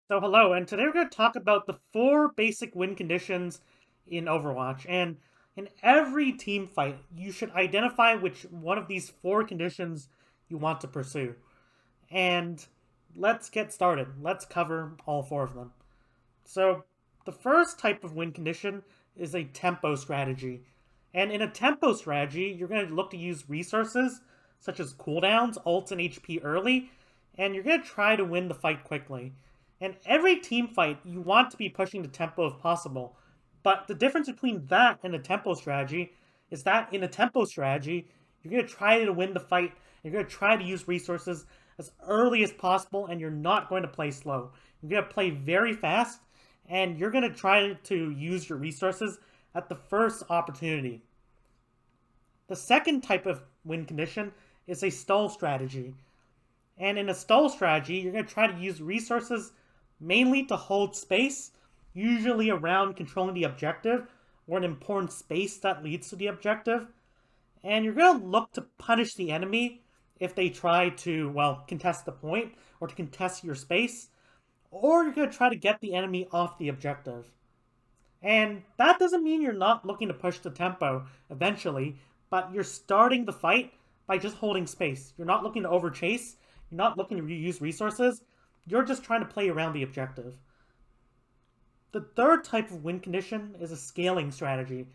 So hello, and today we're going to talk about the four basic win conditions in Overwatch. And in every team fight, you should identify which one of these four conditions you want to pursue. And let's get started. Let's cover all four of them. So the first type of win condition is a tempo strategy. And in a tempo strategy, you're going to look to use resources such as cooldowns, ults, and HP early, and you're going to try to win the fight quickly. And every team fight, you want to be pushing the tempo if possible. But the difference between that and a tempo strategy is that in a tempo strategy, you're going to try to win the fight, you're going to try to use resources as early as possible, and you're not going to play slow. You're going to play very fast, and you're going to try to use your resources at the first opportunity. The second type of win condition is a stall strategy. And in a stall strategy, you're going to try to use resources mainly to hold space, usually around controlling the objective or an important space that leads to the objective. And you're going to look to punish the enemy if they try to, well, contest the point or to contest your space, or you're going to try to get the enemy off the objective. And that doesn't mean you're not looking to push the tempo eventually, but you're starting the fight by just holding space. You're not looking to overchase, you're not looking to reuse resources, you're just trying to play around the objective. The third type of win condition is a scaling strategy.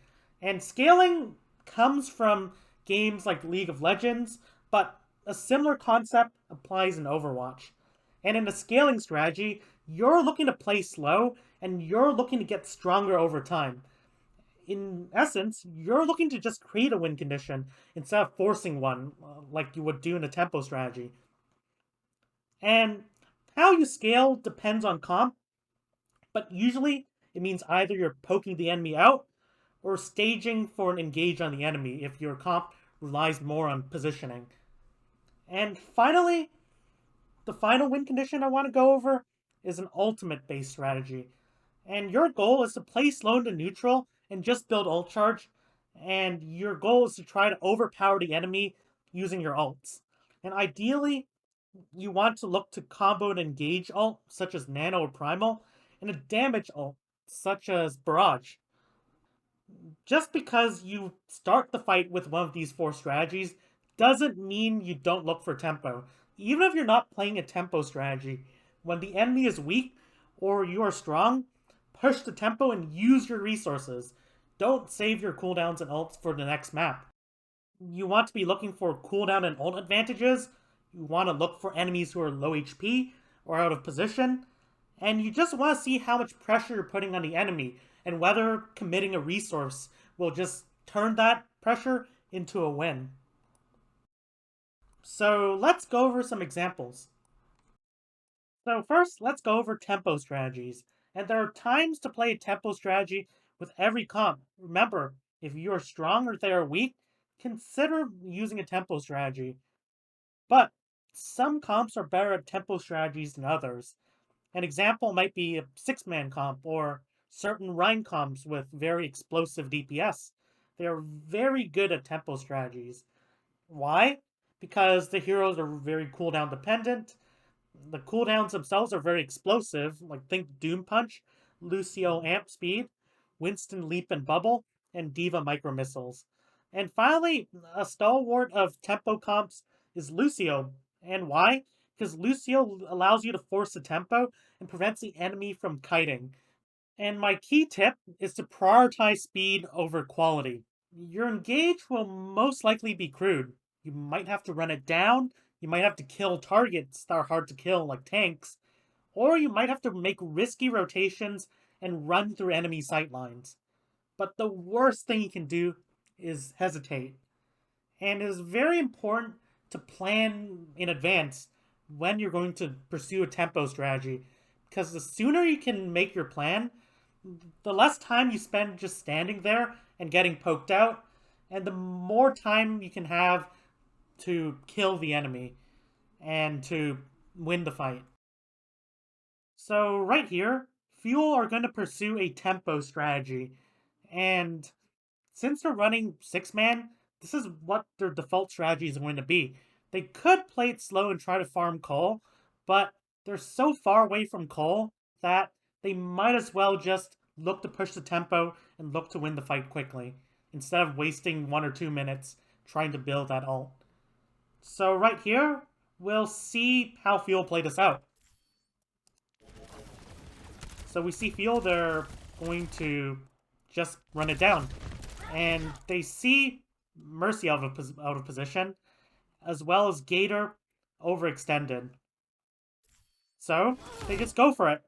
And scaling comes from games like League of Legends, but a similar concept applies in Overwatch. And in a scaling strategy, you're looking to play slow and you're looking to get stronger over time. In essence, you're looking to just create a win condition instead of forcing one like you would do in a tempo strategy. And how you scale depends on comp, but usually it means either you're poking the enemy out or staging for an engage on the enemy if your comp relies more on positioning. And finally, the final win condition I want to go over is an ultimate based strategy. And your goal is to play slow into neutral and just build ult charge. And your goal is to try to overpower the enemy using your ults. And ideally, you want to look to combo an engage ult, such as nano or primal, and a damage ult, such as barrage. Just because you start the fight with one of these four strategies doesn't mean you don't look for tempo. Even if you're not playing a tempo strategy, when the enemy is weak or you are strong, push the tempo and use your resources. Don't save your cooldowns and ults for the next map. You want to be looking for cooldown and ult advantages. You want to look for enemies who are low HP or out of position. And you just want to see how much pressure you're putting on the enemy and whether committing a resource will just turn that pressure into a win. So let's go over some examples. So first, let's go over tempo strategies. And there are times to play a tempo strategy with every comp. Remember, if you are strong or they are weak, consider using a tempo strategy. But some comps are better at tempo strategies than others. An example might be a six-man comp or certain Rhine comps with very explosive DPS. They are very good at tempo strategies. Why? Because the heroes are very cooldown dependent. The cooldowns themselves are very explosive, like think Doom Punch, Lucio Amp Speed, Winston Leap and Bubble, and Diva Micro Missiles. And finally, a stalwart of tempo comps is Lucio. And why? Because Lucio allows you to force the tempo and prevents the enemy from kiting. And my key tip is to prioritize speed over quality. Your engage will most likely be crude. You might have to run it down, you might have to kill targets that are hard to kill, like tanks, or you might have to make risky rotations and run through enemy sightlines. But the worst thing you can do is hesitate. And it is very important to plan in advance when you're going to pursue a tempo strategy. Because the sooner you can make your plan, the less time you spend just standing there and getting poked out, and the more time you can have to kill the enemy and to win the fight. So, right here, Fuel are going to pursue a tempo strategy. And since they're running six man, this is what their default strategy is going to be. They could play it slow and try to farm coal, but they're so far away from coal that they might as well just look to push the tempo and look to win the fight quickly, instead of wasting 1 or 2 minutes trying to build that ult. So right here, we'll see how Fuel play this out. So we see Fuel, they're going to just run it down. And they see Mercy out of position, as well as Gator overextended. So they just go for it.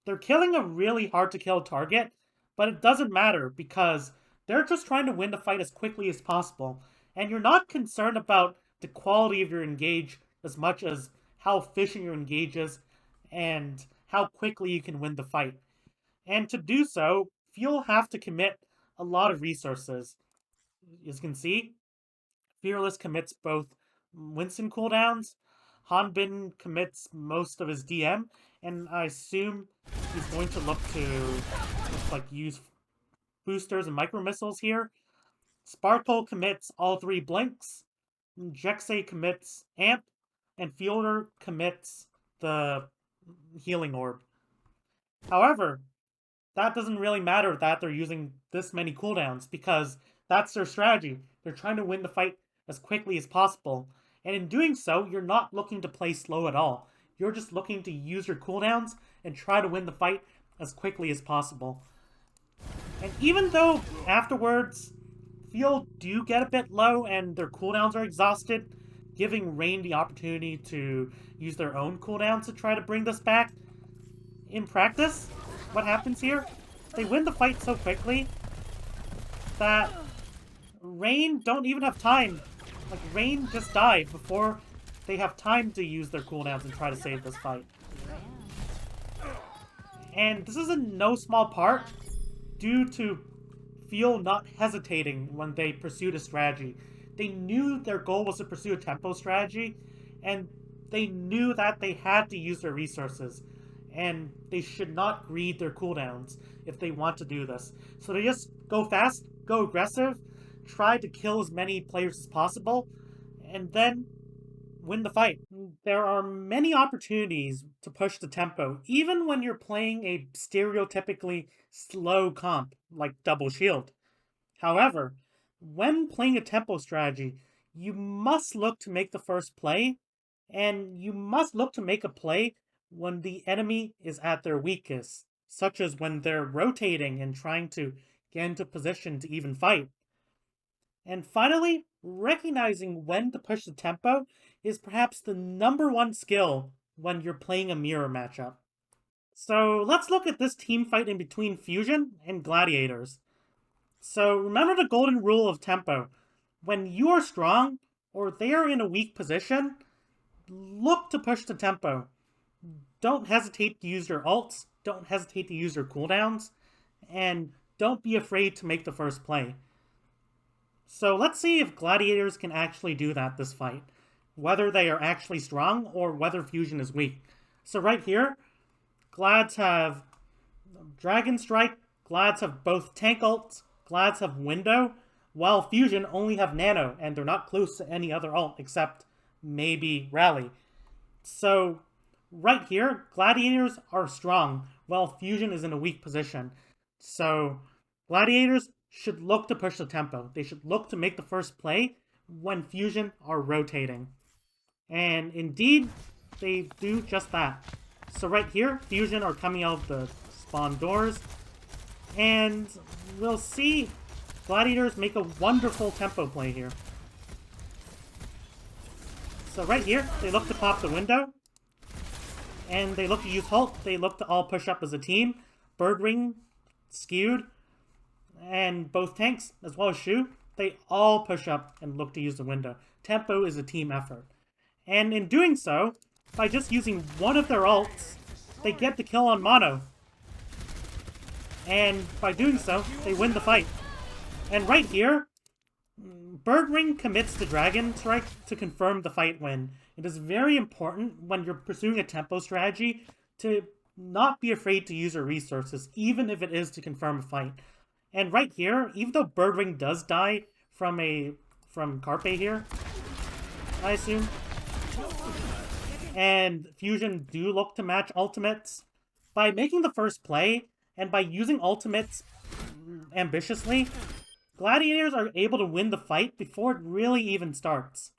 They're killing a really hard to kill target, but it doesn't matter because they're just trying to win the fight as quickly as possible. And you're not concerned about the quality of your engage as much as how efficient your engage is and how quickly you can win the fight. And to do so, you'll have to commit a lot of resources. As you can see, Fearless commits both Winston cooldowns, Hanbin commits most of his DM, and I assume he's going to look to use boosters and micro missiles here. Sparkle commits all 3 blinks, Jexay commits amp, and Fielder commits the healing orb. However, that doesn't really matter that they're using this many cooldowns because that's their strategy. They're trying to win the fight as quickly as possible. And in doing so, you're not looking to play slow at all. You're just looking to use your cooldowns and try to win the fight as quickly as possible. And even though afterwards, Field do get a bit low and their cooldowns are exhausted, giving Rain the opportunity to use their own cooldowns to try to bring this back, in practice, what happens here? They win the fight so quickly that Rain don't even have time. Like, Rain just died before they have time to use their cooldowns and try to save this fight. And this is in no small part due to Field not hesitating when they pursued a strategy. They knew their goal was to pursue a tempo strategy, and they knew that they had to use their resources. And they should not greed their cooldowns if they want to do this. So they just go fast, go aggressive, try to kill as many players as possible, and then win the fight. There are many opportunities to push the tempo, even when you're playing a stereotypically slow comp like Double Shield. However, when playing a tempo strategy, you must look to make the first play, and you must look to make a play when the enemy is at their weakest, such as when they're rotating and trying to get into position to even fight. And finally, recognizing when to push the tempo is perhaps the #1 skill when you're playing a mirror matchup. So let's look at this team fight in between Fusion and Gladiators. So remember the golden rule of tempo. When you are strong, or they are in a weak position, look to push the tempo. Don't hesitate to use your ults, don't hesitate to use your cooldowns, and don't be afraid to make the first play. So let's see if Gladiators can actually do that this fight. Whether they are actually strong, or whether Fusion is weak. So right here, Glads have Dragon Strike, Glads have both tank ults, Glads have Window, while Fusion only have Nano, and they're not close to any other ult except maybe Rally. So right here, Gladiators are strong, while Fusion is in a weak position. So Gladiators should look to push the tempo. They should look to make the first play when Fusion are rotating. And indeed, they do just that. So right here, Fusion are coming out of the spawn doors. And we'll see Gladiators make a wonderful tempo play here. So right here, they look to pop the window. And they look to use Hulk. They look to all push up as a team. Birdwing, Skewed, and both tanks, as well as Shu, they all push up and look to use the window. Tempo is a team effort. And in doing so, by just using one of their ults, they get the kill on Mono. And by doing so, they win the fight. And right here, Birdwing commits the Dragon Strike to confirm the fight win. It is very important when you're pursuing a tempo strategy to not be afraid to use your resources, even if it is to confirm a fight. And right here, even though Birdwing does die from Carpe here, I assume, and Fusion do look to match ultimates, By making the first play, and by using ultimates ambitiously, gladiators are able to win the fight before it really even starts.